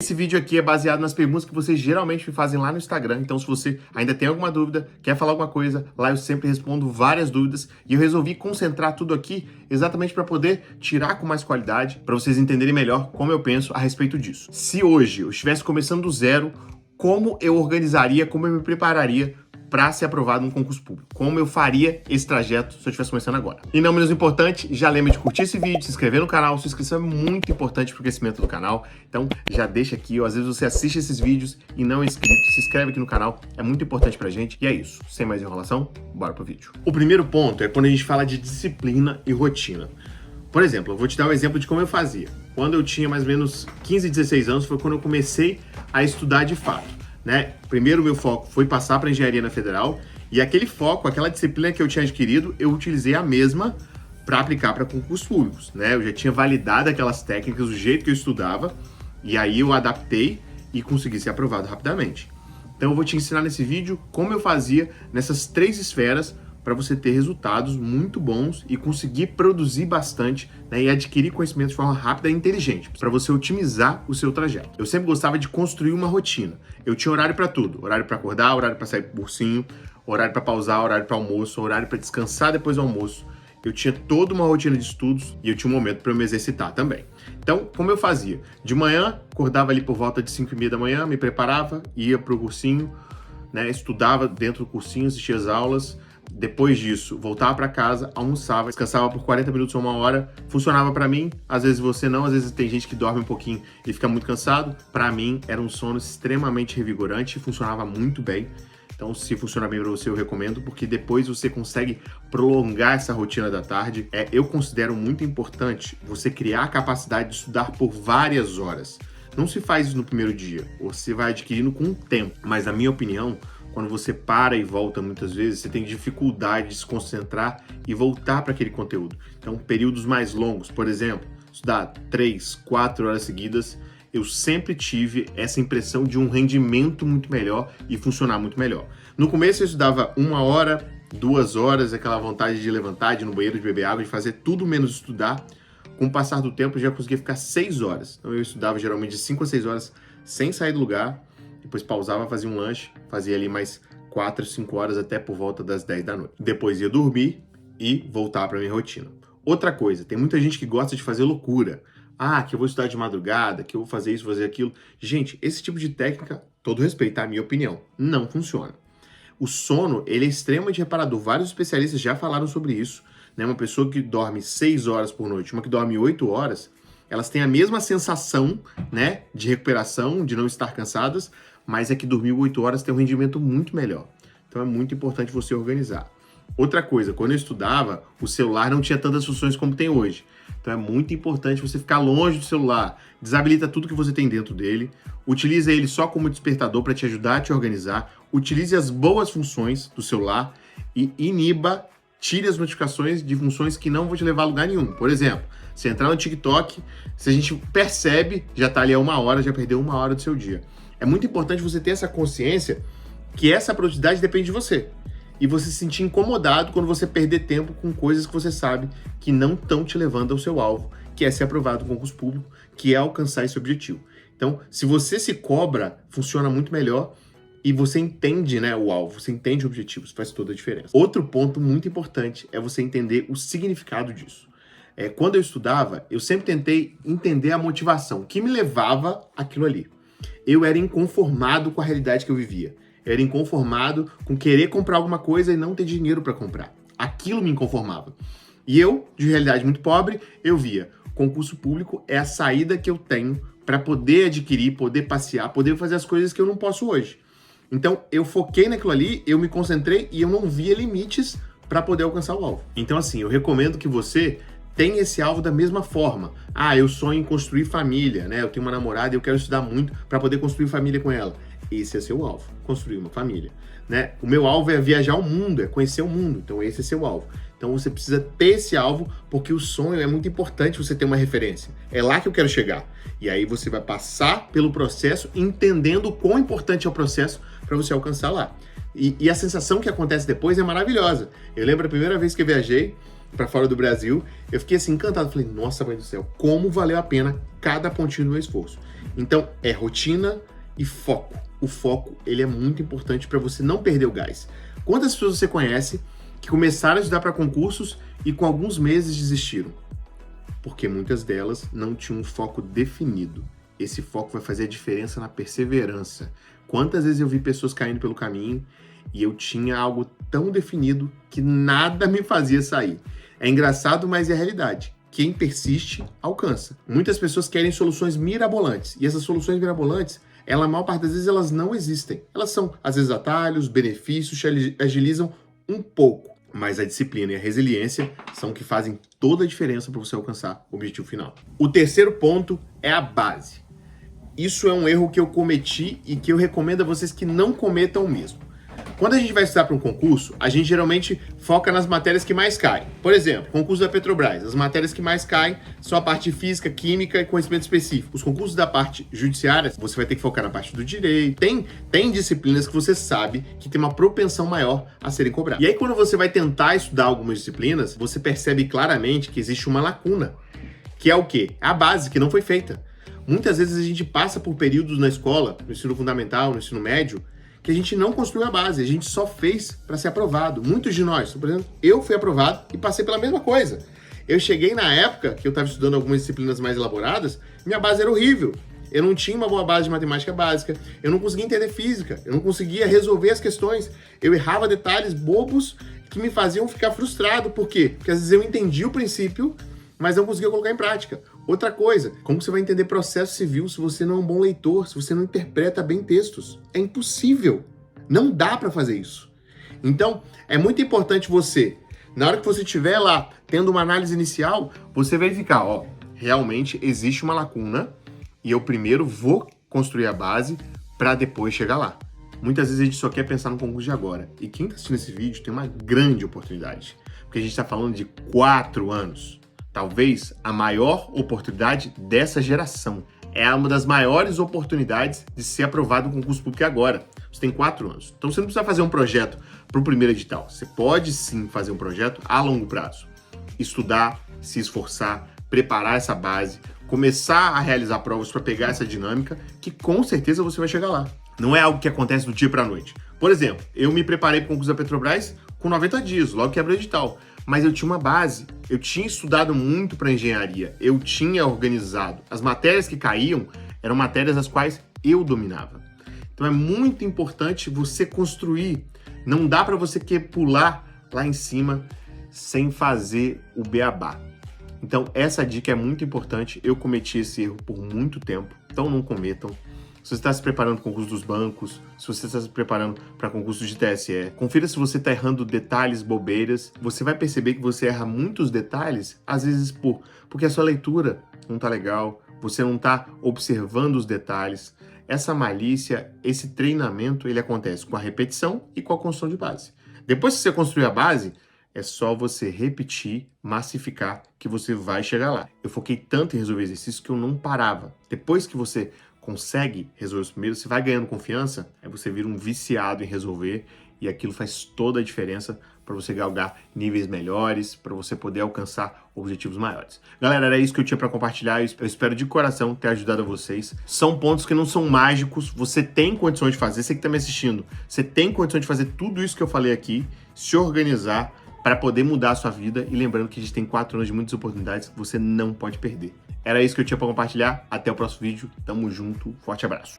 Esse vídeo aqui é baseado nas perguntas que vocês geralmente me fazem lá no Instagram, então se você ainda tem alguma dúvida, quer falar alguma coisa, lá eu sempre respondo várias dúvidas e eu resolvi concentrar tudo aqui exatamente para poder tirar com mais qualidade, para vocês entenderem melhor como eu penso a respeito disso. Se hoje eu estivesse começando do zero, como eu organizaria, como eu me prepararia para ser aprovado no concurso público? Como eu faria esse trajeto se eu estivesse começando agora? E não menos importante, já lembra de curtir esse vídeo, se inscrever no canal. Sua inscrição é muito importante para o crescimento do canal. Então já deixa aqui, ó, às vezes você assiste esses vídeos e não é inscrito, se inscreve aqui no canal, é muito importante pra gente. E é isso, sem mais enrolação, bora pro vídeo. O primeiro ponto é quando a gente fala de disciplina e rotina. Por exemplo, eu vou te dar um exemplo de como eu fazia. Quando eu tinha mais ou menos 15, 16 anos, foi quando eu comecei a estudar de fato. Primeiro, meu foco foi passar para engenharia na federal e aquele foco, aquela disciplina que eu tinha adquirido, eu utilizei a mesma para aplicar para concursos públicos. Eu já tinha validado aquelas técnicas, o jeito que eu estudava, e aí eu adaptei e consegui ser aprovado rapidamente. Então eu vou te ensinar nesse vídeo como eu fazia nessas 3 esferas para você ter resultados muito bons e conseguir produzir bastante, e adquirir conhecimento de forma rápida e inteligente, para você otimizar o seu trajeto. Eu sempre gostava de construir uma rotina. Eu tinha horário para tudo, horário para acordar, horário para sair pro cursinho, horário para pausar, horário para almoço, horário para descansar depois do almoço. Eu tinha toda uma rotina de estudos e eu tinha um momento para eu me exercitar também. Então, como eu fazia? De manhã, acordava ali por volta de 5h30 da manhã, me preparava, ia pro cursinho, estudava dentro do cursinho, assistia as aulas. Depois disso, voltava para casa, almoçava, descansava por 40 minutos ou 1 hora. Funcionava para mim, às vezes você não, às vezes tem gente que dorme um pouquinho e fica muito cansado. Para mim, era um sono extremamente revigorante e funcionava muito bem. Então, se funcionar bem para você, eu recomendo, porque depois você consegue prolongar essa rotina da tarde. Eu considero muito importante você criar a capacidade de estudar por várias horas. Não se faz isso no primeiro dia, você vai adquirindo com o tempo. Mas, na minha opinião, quando você para e volta muitas vezes, você tem dificuldade de se concentrar e voltar para aquele conteúdo. Então, períodos mais longos, por exemplo, estudar 3, 4 horas seguidas, eu sempre tive essa impressão de um rendimento muito melhor e funcionar muito melhor. No começo eu estudava 1 hora, 2 horas, aquela vontade de levantar, de ir no banheiro, de beber água, de fazer tudo menos estudar. Com o passar do tempo eu já conseguia ficar 6 horas. Então eu estudava geralmente de 5 a 6 horas sem sair do lugar, depois pausava, fazia um lanche, fazia ali mais 4, 5 horas até por volta das 10 da noite. Depois ia dormir e voltar para minha rotina. Outra coisa, tem muita gente que gosta de fazer loucura. Que eu vou estudar de madrugada, que eu vou fazer isso, fazer aquilo. Gente, esse tipo de técnica, todo respeito, a minha opinião, não funciona. O sono, ele é extremamente reparador. Vários especialistas já falaram sobre isso. Uma pessoa que dorme 6 horas por noite, uma que dorme 8 horas, elas têm a mesma sensação, de recuperação, de não estar cansadas, mas é que dormir 8 horas tem um rendimento muito melhor. Então é muito importante você organizar. Outra coisa, quando eu estudava, o celular não tinha tantas funções como tem hoje. Então é muito importante você ficar longe do celular, desabilita tudo que você tem dentro dele, utiliza ele só como despertador para te ajudar a te organizar, utilize as boas funções do celular e tire as notificações de funções que não vão te levar a lugar nenhum. Por exemplo, se entrar no TikTok, se a gente percebe, já está ali há 1 hora, já perdeu 1 hora do seu dia. É muito importante você ter essa consciência que essa produtividade depende de você. E você se sentir incomodado quando você perder tempo com coisas que você sabe que não estão te levando ao seu alvo, que é ser aprovado no concurso público, que é alcançar esse objetivo. Então, se você se cobra, funciona muito melhor e você entende o alvo, você entende o objetivo, isso faz toda a diferença. Outro ponto muito importante é você entender o significado disso. Quando eu estudava, eu sempre tentei entender a motivação que me levava àquilo ali. Eu era inconformado com a realidade que eu vivia. Eu era inconformado com querer comprar alguma coisa e não ter dinheiro para comprar. Aquilo me inconformava. E eu, de realidade muito pobre, eu via concurso público é a saída que eu tenho para poder adquirir, poder passear, poder fazer as coisas que eu não posso hoje. Então, eu foquei naquilo ali, eu me concentrei e eu não via limites para poder alcançar o alvo. Então, assim, eu recomendo que você tenha esse alvo da mesma forma. Eu sonho em construir família, eu tenho uma namorada e eu quero estudar muito para poder construir família com ela. Esse é seu alvo, construir uma família. O meu alvo é viajar o mundo, é conhecer o mundo, então esse é seu alvo. Então você precisa ter esse alvo, porque o sonho é muito importante você ter uma referência. É lá que eu quero chegar. E aí você vai passar pelo processo, entendendo o quão importante é o processo para você alcançar lá. E a sensação que acontece depois é maravilhosa. Eu lembro a primeira vez que eu viajei para fora do Brasil, eu fiquei assim encantado. Falei, nossa mãe do céu, como valeu a pena cada pontinho do meu esforço. Então, é rotina e foco. O foco, ele é muito importante para você não perder o gás. Quantas pessoas você conhece que começaram a estudar para concursos e com alguns meses desistiram? Porque muitas delas não tinham um foco definido. Esse foco vai fazer a diferença na perseverança. Quantas vezes eu vi pessoas caindo pelo caminho e eu tinha algo tão definido que nada me fazia sair. É engraçado, mas é a realidade. Quem persiste, alcança. Muitas pessoas querem soluções mirabolantes. E essas soluções mirabolantes, a maior parte das vezes, elas não existem. Elas são, às vezes, atalhos, benefícios, agilizam um pouco. Mas a disciplina e a resiliência são o que fazem toda a diferença para você alcançar o objetivo final. O terceiro ponto é a base. Isso é um erro que eu cometi e que eu recomendo a vocês que não cometam o mesmo. Quando a gente vai estudar para um concurso, a gente geralmente foca nas matérias que mais caem. Por exemplo, concurso da Petrobras, as matérias que mais caem são a parte de física, química e conhecimento específico. Os concursos da parte judiciária, você vai ter que focar na parte do direito. Tem disciplinas que você sabe que tem uma propensão maior a serem cobradas. E aí, quando você vai tentar estudar algumas disciplinas, você percebe claramente que existe uma lacuna, que é o quê? A base, que não foi feita. Muitas vezes a gente passa por períodos na escola, no ensino fundamental, no ensino médio, que a gente não construiu a base, a gente só fez para ser aprovado. Muitos de nós, por exemplo, eu fui aprovado e passei pela mesma coisa. Eu cheguei na época que eu estava estudando algumas disciplinas mais elaboradas, minha base era horrível. Eu não tinha uma boa base de matemática básica, eu não conseguia entender física, eu não conseguia resolver as questões, eu errava detalhes bobos que me faziam ficar frustrado. Por quê? Porque às vezes eu entendi o princípio, mas não conseguia colocar em prática. Outra coisa, como você vai entender processo civil se você não é um bom leitor, se você não interpreta bem textos? É impossível. Não dá para fazer isso. Então, é muito importante você, na hora que você estiver lá tendo uma análise inicial, você verificar, realmente existe uma lacuna e eu primeiro vou construir a base para depois chegar lá. Muitas vezes a gente só quer pensar no concurso de agora. E quem está assistindo esse vídeo tem uma grande oportunidade, porque a gente está falando de 4 anos. Talvez a maior oportunidade dessa geração. É uma das maiores oportunidades de ser aprovado no concurso público agora. Você tem 4 anos. Então você não precisa fazer um projeto para o primeiro edital. Você pode sim fazer um projeto a longo prazo. Estudar, se esforçar, preparar essa base, começar a realizar provas para pegar essa dinâmica, que com certeza você vai chegar lá. Não é algo que acontece do dia para a noite. Por exemplo, eu me preparei para o concurso da Petrobras com 90 dias, logo que abriu o edital. Mas eu tinha uma base, eu tinha estudado muito para engenharia, eu tinha organizado. As matérias que caíam eram matérias as quais eu dominava. Então é muito importante você construir. Não dá para você querer pular lá em cima sem fazer o beabá. Então essa dica é muito importante. Eu cometi esse erro por muito tempo, então não cometam. Se você está se preparando para o concurso dos bancos, se você está se preparando para concurso de TSE, confira se você está errando detalhes, bobeiras. Você vai perceber que você erra muitos detalhes, às vezes porque a sua leitura não está legal, você não está observando os detalhes. Essa malícia, esse treinamento, ele acontece com a repetição e com a construção de base. Depois que você construir a base, é só você repetir, massificar, que você vai chegar lá. Eu foquei tanto em resolver exercícios que eu não parava. Depois que você consegue resolver os primeiros, você vai ganhando confiança, aí você vira um viciado em resolver e aquilo faz toda a diferença para você galgar níveis melhores, para você poder alcançar objetivos maiores. Galera, era isso que eu tinha para compartilhar, eu espero de coração ter ajudado a vocês. São pontos que não são mágicos, você tem condições de fazer, você que está me assistindo, você tem condições de fazer tudo isso que eu falei aqui, se organizar para poder mudar a sua vida e lembrando que a gente tem 4 anos de muitas oportunidades que você não pode perder. Era isso que eu tinha para compartilhar. Até o próximo vídeo. Tamo junto. Forte abraço.